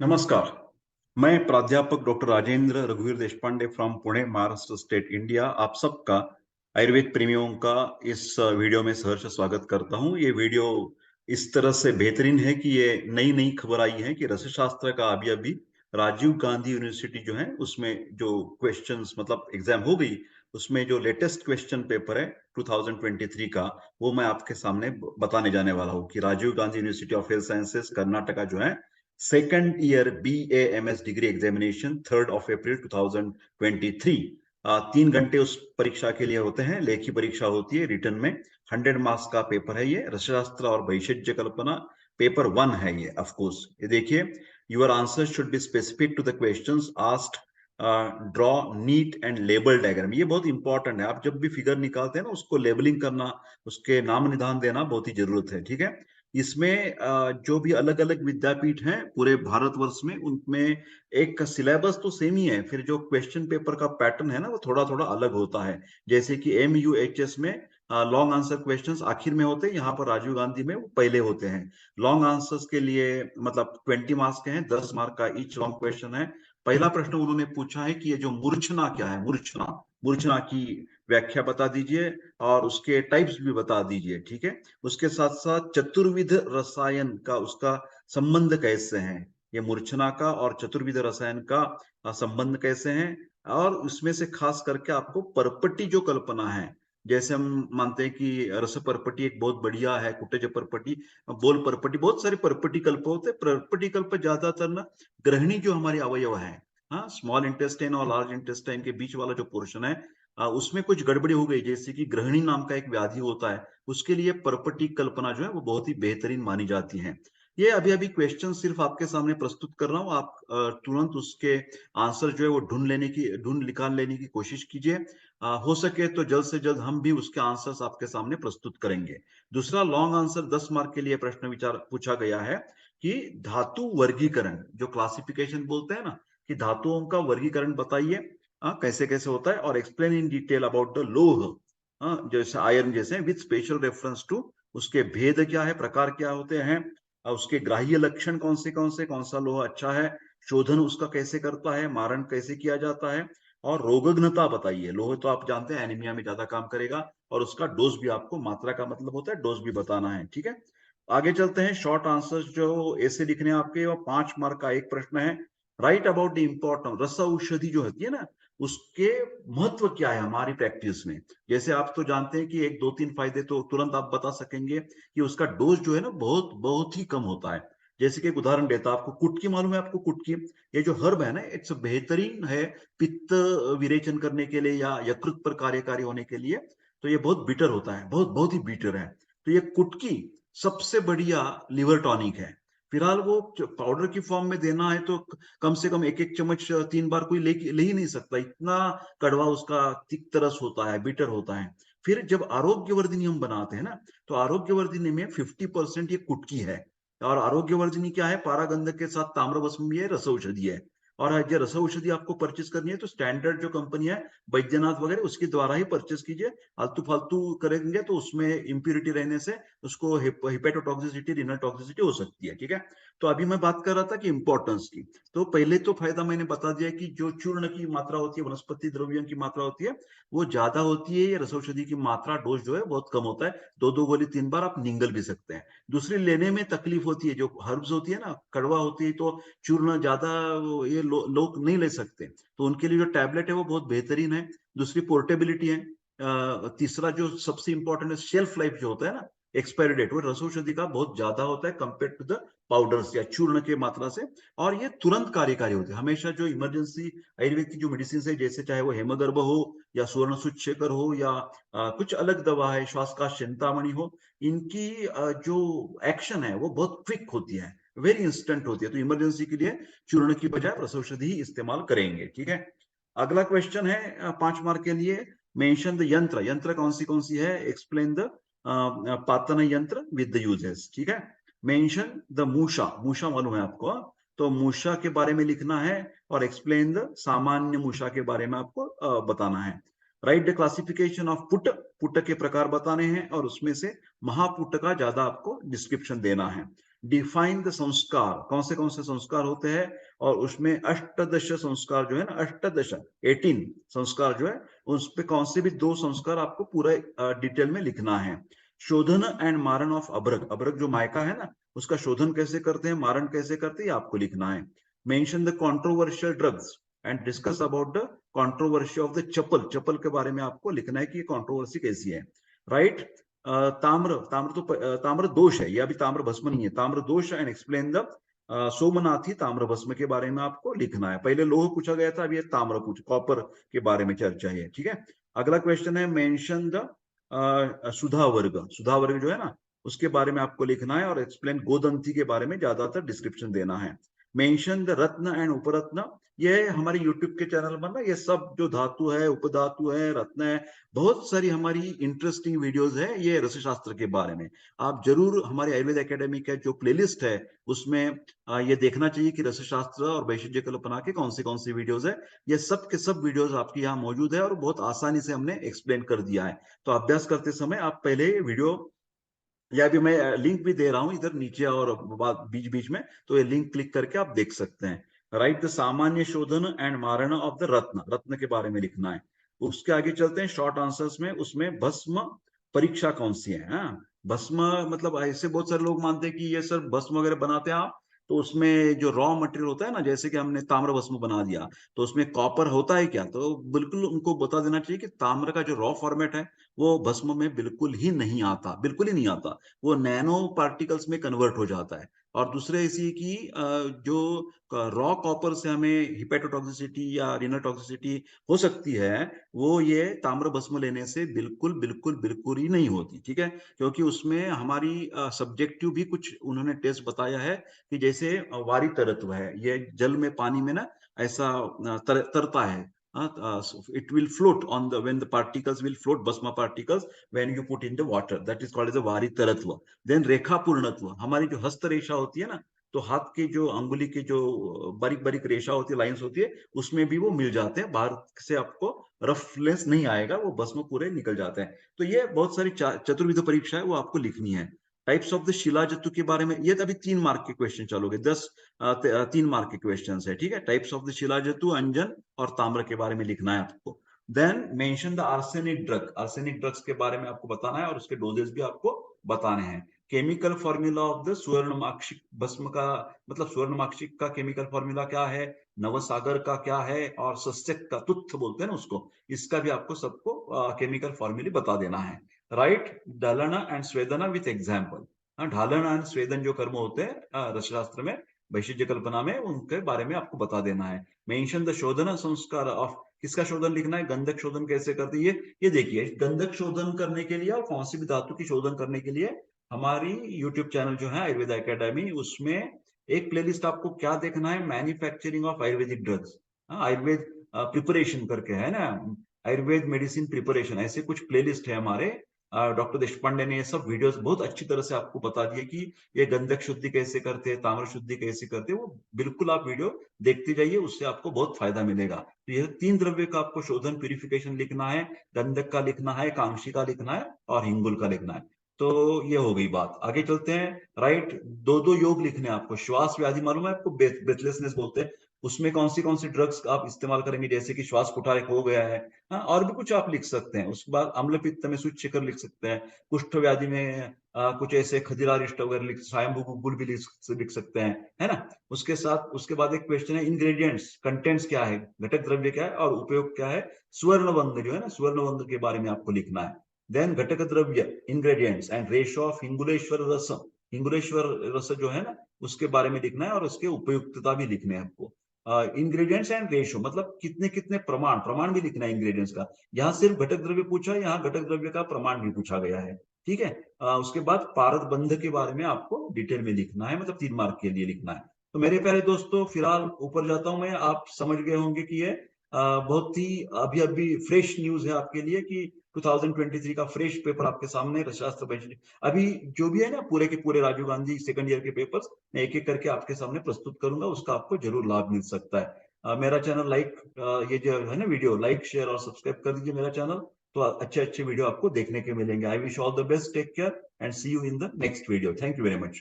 नमस्कार। मैं प्राध्यापक डॉक्टर राजेंद्र रघुवीर Deshpande from Pune, Maharashtra state, India आप सबका आयुर्वेद प्रेमियों का इस वीडियो में सहर्ष स्वागत करता हूं। ये वीडियो इस तरह से बेहतरीन है कि ये नई नई खबर आई है कि रसायनशास्त्र का अभी राजीव गांधी यूनिवर्सिटी जो है उसमें जो क्वेश्चंस मतलब एग्जाम हो गई, उसमें जो लेटेस्ट क्वेश्चन पेपर है 2023 का, वो मैं आपके सामने बताने जाने वाला हूँ कि Rajiv Gandhi university of health sciences Karnataka जो है second year BA MS degree examination 3 April 2023, 3 घंटे उस परीक्षा के लिए होते हैं। लेखी परीक्षा होती है, रिटर्न में 100 मार्क्स का पेपर है। ये रसशास्त्र और वैशिष्ट्य कल्पना पेपर 1 है। ये ऑफ कोर्स ये देखिए, your answer should be specific to the questions asked, draw neat and label diagram. ये बहुत इंपॉर्टेंट है। आप जब भी फिगर निकालते हैं ना, उसको लेबलिंग करना, उसके नाम निदान देना बहुत ही जरूरत है। ठीक है, इसमें जो भी अलग अलग विद्यापीठ हैं पूरे भारतवर्ष में, उनमें एक सिलेबस तो सेम ही है, फिर जो क्वेश्चन पेपर का पैटर्न है ना वो थोड़ा थोड़ा अलग होता है। जैसे कि MUHS में लॉन्ग आंसर क्वेश्चंस आखिर में होते हैं, यहाँ पर राजीव गांधी में वो पहले होते हैं। लॉन्ग आंसर्स के लिए मतलब 20 मार्क्स के हैं, 10 मार्क का ईच लॉन्ग क्वेश्चन है। पहला प्रश्न उन्होंने पूछा है कि ये जो मूर्छना क्या है, मूर्छना, मूर्छना की व्याख्या बता दीजिए और उसके टाइप्स भी बता दीजिए। ठीक है, उसके साथ साथ चतुर्विध रसायन का उसका संबंध कैसे है, ये मूर्छना का और चतुर्विध रसायन का संबंध कैसे है। और उसमें से खास करके आपको परपटी जो कल्पना है, जैसे हम मानते हैं कि रस परपटी एक बहुत बढ़िया है, कुटज परपटी, बोल परपटी, बहुत सारे परपटी कल्प होते हैं। परपटी कल्प ज्यादातर ना ग्रहणी जो हमारी अवयव है, हाँ, स्मॉल इंटेस्टाइन और लार्ज इंटेस्टाइन के बीच वाला जो पोर्शन है, उसमें कुछ गड़बड़ी हो गई, जैसे कि ग्रहणी नाम का एक व्याधि होता है, उसके लिए परपटी कल्पना जो है वो बहुत ही बेहतरीन मानी जाती है। ये अभी अभी क्वेश्चन सिर्फ आपके सामने प्रस्तुत कर रहा हूँ, आप तुरंत उसके आंसर जो है वो ढूंढ निकाल लेने की कोशिश कीजिए। हो सके तो जल्द से जल्द हम भी उसके आंसर्स आपके सामने प्रस्तुत करेंगे। दूसरा लॉन्ग आंसर 10 मार्क के लिए प्रश्न विचार पूछा गया है कि धातु वर्गीकरण, जो क्लासिफिकेशन बोलते हैं ना, कि धातुओं का वर्गीकरण बताइए, कैसे कैसे होता है, और explain in detail about the लोह, जैसे आयरन जैसे, विथ स्पेशल रेफरेंस टू उसके भेद क्या है, प्रकार क्या होते हैं, उसके ग्राह्य लक्षण कौन से, कौन सा लोहा अच्छा है, शोधन उसका कैसे करता है, मारण कैसे किया जाता है, और रोगग्नता बताइए। लोहे तो आप जानते हैं एनीमिया में ज्यादा काम करेगा, और उसका डोज भी आपको, मात्रा का मतलब होता है डोज भी बताना है। ठीक है, आगे चलते हैं। शॉर्ट आंसर्स जो ऐसे लिखने हैं आपके, वो 5 मार्क का एक प्रश्न है। राइट अबाउट द इम्पोर्टेंट रस औषधि जो होती है ना, उसके महत्व क्या है हमारी प्रैक्टिस में। जैसे आप तो जानते हैं कि एक दो तीन फायदे तो तुरंत आप बता सकेंगे कि उसका डोज जो है ना बहुत बहुत ही कम होता है। जैसे कि एक उदाहरण देता हूं, आपको कुटकी मालूम है, आपको कुटकी, ये जो हर्ब है ना, इट्स बेहतरीन है पित्त विरेचन करने के लिए या यकृत पर कार्यकारी होने के लिए। तो ये बहुत बीटर होता है, बहुत बहुत ही बीटर है। तो ये कुटकी सबसे बढ़िया लिवर टॉनिक है। फिलहाल वो पाउडर की फॉर्म में देना है तो कम से कम एक एक चम्मच 3 बार कोई ले ही नहीं सकता, इतना कड़वा उसका तिक्त रस होता है, बिटर होता है। फिर जब आरोग्यवर्धिनी हम बनाते हैं ना, तो आरोग्यवर्धिनी में 50% ये कुटकी है। और आरोग्यवर्धिनी क्या है, पारागंधक के साथ ताम्रभस्म भी है, रस औषधि है। और जो रस औषधि आपको परचेस करनी है तो स्टैंडर्ड जो कंपनी है बैद्यनाथ वगैरह, उसके द्वारा ही परचेस कीजिए। फालतू फालतू करेंगे तो उसमें इंप्यूरिटी रहने से उसको हिपेटोटॉक्सिसिटी, रिनल टॉक्सिसिटी हो सकती है। ठीक है, तो अभी मैं बात कर रहा था कि इंपॉर्टेंस की। तो पहले तो फायदा मैंने बता दिया कि जो चूर्ण की मात्रा होती है, वनस्पति द्रव्यों की मात्रा होती है, वो ज्यादा होती है। ये रसौषधि की मात्रा, डोज जो है बहुत कम होता है, 2 गोली 3 बार आप निगल भी सकते हैं। दूसरी, लेने में तकलीफ होती है, जो हर्ब्स होती है ना, कड़वा होती है, तो चूर्ण ज्यादा ये लोग नहीं ले सकते, तो उनके लिए जो टैबलेट है वो बहुत बेहतरीन है। दूसरी, पोर्टेबिलिटी है। तीसरा जो सबसे इंपॉर्टेंट है, शेल्फ लाइफ जो होता है ना, एक्सपायरी डेट, वो रसौषधि का बहुत ज्यादा होता है कंपेयर टू द पाउडर्स या चूर्ण के मात्रा से। और ये तुरंत कार्यकारी होते हैं। हमेशा जो इमरजेंसी आयुर्वेद की जो मेडिसिन है, जैसे चाहे वो हेमगर्भ हो या सुवर्ण सूचशेखर हो या कुछ अलग दवा है, श्वास का चिंतामणि हो, इनकी जो एक्शन है वो बहुत क्विक होती है, वेरी इंस्टेंट होती है। तो इमरजेंसी के लिए चूर्ण की बजाय रसौषधि ही इस्तेमाल करेंगे। ठीक है, अगला क्वेश्चन है 5 मार्क के लिए, मेंशन द यंत्र, यंत्र कौन सी है, एक्सप्लेन द पातन यंत्र विद द यूजेस। ठीक है, मेंशन द मूषा, मूषा मालूम है आपको, हाँ? तो मूषा के बारे में लिखना है, और एक्सप्लेन द सामान्य मूषा के बारे में आपको बताना है। Right the classification of put, put के प्रकार बताने हैं, और उसमें से महापुट का ज्यादा आपको डिस्क्रिप्शन देना है। डिफाइन द संस्कार, कौन से संस्कार होते हैं, और उसमें अष्टदश संस्कार जो है ना, अष्टदश 18 संस्कार जो है, उस पे कौन से भी 2 संस्कार आपको पूरा डिटेल में लिखना है। शोधन एंड मारण ऑफ अभ्रक, अभ्रक जो मायका है ना, उसका शोधन कैसे करते हैं, मारण कैसे करते हैं, ये आपको लिखना है। Mention the controversial drugs and discuss about the controversy of the chappal, chappal के बारे में आपको लिखना है कि ये कंट्रोवर्सी कैसी है, राइट। ताम्र, ताम्र दोष है, ये अभी ताम्र भस्म नहीं है, ताम्र दोष एंड एक्सप्लेन द सोमनाथी ताम्र भस्म के बारे में आपको लिखना है। पहले लोह पूछा गया था, अभी ये ताम्र पूछ, कॉपर के बारे में चर्चा है, ठीक है। अगला क्वेश्चन है मेंशन द सुधा वर्ग, सुधा वर्ग जो है ना, उसके बारे में आपको लिखना है, और एक्सप्लेन गोदंती के बारे में ज्यादातर डिस्क्रिप्शन देना है। मेंशन द रत्न एंड उपरत्न, ये हमारे यूट्यूब के चैनल पर ना ये सब जो धातु है, उपधातु है, रत्न है, बहुत सारी हमारी इंटरेस्टिंग वीडियोस है ये रसशास्त्र के बारे में। आप जरूर हमारे आयुर्वेद एकेडमी का जो प्लेलिस्ट है उसमें ये देखना चाहिए कि रसशास्त्र और वैशिज्य कल्पना के कौन सी वीडियोस है। ये सब के सब वीडियोस आपकी यहाँ मौजूद है, और बहुत आसानी से हमने एक्सप्लेन कर दिया है। तो अभ्यास करते समय आप पहले वीडियो, या भी मैं लिंक भी दे रहा हूं इधर नीचे और बीच बीच में, तो ये लिंक क्लिक करके आप देख सकते हैं। राइट द सामान्य शोधन एंड मारण ऑफ द रत्न, रत्न के बारे में लिखना है। उसके आगे चलते हैं शॉर्ट आंसर्स में, उसमें भस्म परीक्षा कौन सी है। हाँ, भस्म मतलब ऐसे बहुत सारे लोग मानते हैं कि ये सर भस्म वगैरह बनाते हैं आप, तो उसमें जो रॉ मटेरियल होता है ना, जैसे कि हमने ताम्र भस्म बना दिया, तो उसमें कॉपर होता है क्या, तो बिल्कुल उनको बता देना चाहिए कि ताम्र का जो रॉ फॉर्मेट है वो भस्म में बिल्कुल ही नहीं आता, बिल्कुल ही नहीं आता, वो नैनो पार्टिकल्स में कन्वर्ट हो जाता है। और दूसरे इसी की जो रॉ कॉपर से हमें हिपेटोटॉक्सिसिटी या रिनल टॉक्सिसिटी हो सकती है, वो ये ताम्र भस्म लेने से बिल्कुल बिल्कुल बिल्कुल ही नहीं होती, ठीक है। क्योंकि उसमें हमारी सब्जेक्टिव भी कुछ उन्होंने टेस्ट बताया है कि जैसे वारी तरत्व है, ये जल में पानी में ना ऐसा तरता है, it will float on the, when the particles will float, भस्म particles when you put in the water, that is called as a वारी तरत्व। then रेखा पूर्णत्व, हमारी जो हस्त रेखा होती है ना, तो हाथ की जो अंगुली की जो बारीक बारीक रेखा होती है, लाइंस होती है, उसमें भी वो मिल जाते हैं, बाहर से आपको रफनेस नहीं आएगा, वो भस्म पूरे निकल जाते हैं। तो ये बहुत सारी चतुर्विध परीक्षा है, वो आपको लिखनी है। टाइप्स ऑफ द शिलाजतु के बारे में, ये अभी 3 मार्क के क्वेश्चन चलोगे, 3 मार्क के क्वेश्चन है, ठीक है। टाइप्स ऑफ द शिलाजतु, अंजन और ताम्र के बारे में लिखना है आपको। Then mention the arsenic drug, arsenic drugs के बारे में आपको बताना है, और उसके डोजेस भी आपको बताने हैं। केमिकल फॉर्मूला ऑफ द स्वर्णमाक्षिक भस्म का, मतलब स्वर्णमाक्षिक का केमिकल फॉर्मूला क्या है, नवसागर का क्या है, और सस्यक का, तुत्थ बोलते हैं ना उसको, इसका भी आपको सबको केमिकल फॉर्मूले बता देना है। राइट, ढालना एंड स्वेदना विथ एग्जाम्पल, ढालन एंड स्वेदन जो कर्म होते हैं रसशास्त्र में, वैशिज्य कल्पना में, उनके बारे में आपको बता देना है। मेंशन द शोधन संस्कार ऑफ, किसका शोधन लिखना है, गंधक शोधन कैसे करती है, ये देखिए, गंधक शोधन करने के लिए और कौन सी भी धातु की शोधन करने के लिए हमारी यूट्यूब चैनल जो है आयुर्वेद एकेडमी, उसमें एक प्लेलिस्ट आपको क्या देखना है, manufacturing of Ayurvedic drugs, Ayurveda preparation करके है ना, आयुर्वेद मेडिसिन प्रिपरेशन, ऐसे कुछ प्लेलिस्ट है हमारे। डॉक्टर देशपांडे ने ये सब वीडियोस बहुत अच्छी तरह से आपको बता दिए कि ये गंधक शुद्धि कैसे करते हैं, ताम्र शुद्धि कैसे करते हैं, वो बिल्कुल आप वीडियो देखते जाइए, उससे आपको बहुत फायदा मिलेगा। तो यह 3 द्रव्य का आपको शोधन प्यूरिफिकेशन लिखना है, गंधक का लिखना है, कांशी का लिखना है, और हिंगुल का लिखना है। तो ये हो गई बात, आगे चलते हैं। राइट, 2 योग लिखने हैं आपको। श्वास व्याधि मालूम है आपको, ब्रेथलेसनेस बोलते हैं, उसमें कौन सी ड्रग्स आप इस्तेमाल करेंगे, जैसे कि श्वास कुठार एक हो गया है। हाँ, और भी कुछ आप लिख सकते हैं। उसके बाद अम्ल पित्त में सूच शिखर लिख सकते हैं। कुष्ठ व्याधि में कुछ ऐसे खदिरारिष्ट वगैरह लिख, स्वयंभू गुग्गुल भी लिख सकते हैं, है ना। उसके साथ उसके बाद एक क्वेश्चन है, इंग्रेडिएंट्स, कंटेंट्स क्या है, घटक द्रव्य क्या है और उपयोग क्या है। स्वर्ण जो है ना, स्वर्ण के बारे में आपको लिखना है। देन घटक द्रव्य, इंग्रेडिएंट्स एंड रेशो ऑफ हिंगुलेश्वर रस, हिंगुलेश्वर रस जो है ना, उसके बारे में लिखना है, और उसके उपयुक्तता भी लिखने हैं आपको। इंग्रेडिएंट्स एंड रेशो मतलब कितने कितने प्रमाण, प्रमाण भी लिखना है इंग्रेडिएंट्स का। यहाँ सिर्फ घटक द्रव्य पूछा, यहाँ घटक द्रव्य का प्रमाण भी पूछा गया है, ठीक है। उसके बाद पारद बंध के बारे में आपको डिटेल में लिखना है, मतलब 3 मार्क के लिए लिखना है। तो मेरे प्यारे दोस्तों, फिलहाल ऊपर जाता हूं मैं। आप समझ गए होंगे कि ये बहुत ही अभी अभी फ्रेश न्यूज है आपके लिए कि 2023 का फ्रेश पेपर आपके सामने रसशास्त्र अभी जो भी है ना, पूरे के पूरे राजीव गांधी सेकंड ईयर के पेपर्स मैं एक एक करके आपके सामने प्रस्तुत करूंगा, उसका आपको जरूर लाभ मिल सकता है। मेरा चैनल लाइक, ये जो है ना वीडियो, लाइक शेयर और सब्सक्राइब कर दीजिए मेरा चैनल, तो अच्छे अच्छे वीडियो आपको देखने के मिलेंगे। I wish all the best, take care and see you in the next video. Thank you very much.